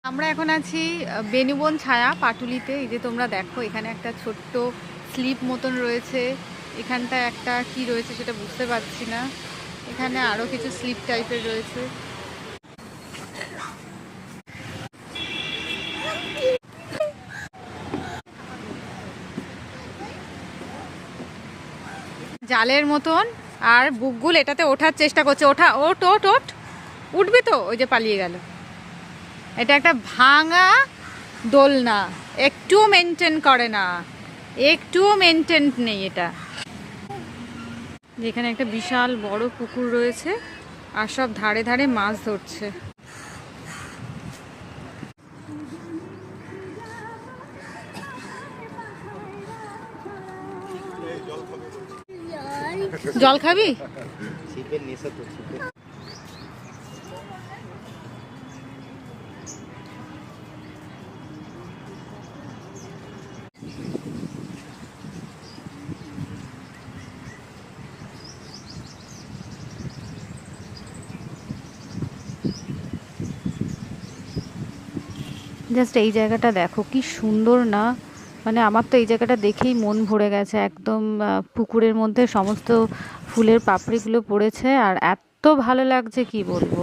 আমরা এখন আছি বেনুবন ছায়া পাটুলিতে। এই যে তোমরা দেখো এখানে একটা ছোট্ট স্লিপ মতন রয়েছে, এখানটা একটা কি রয়েছে সেটা বুঝতে পারছি না, এখানে আরো কিছু স্লিপ টাইপের রয়েছে। জালের মতন। আর বুকগুল এটাতে ওঠার চেষ্টা করছে, ওঠা ওঠ ওঠ ওঠ, উঠবি তো? ওই যে পালিয়ে গেল। এটা একটা ভাঙা দোলনা, একটুও মেনটেন করে না, একটুও মেনটেন নেই এটা। যেখানে একটা বিশাল বড় পুকুর রয়েছে আর সব ধারে ধারে মাছ ধরছে। জল খাবি? জাস্ট এই জায়গাটা দেখো কি সুন্দর না, মানে আমার তো এই জায়গাটা দেখেই মন ভরে গেছে একদম। পুকুরের মধ্যে সমস্ত ফুলের পাপড়িগুলো পড়েছে আর এত ভালো লাগছে কি বলবো।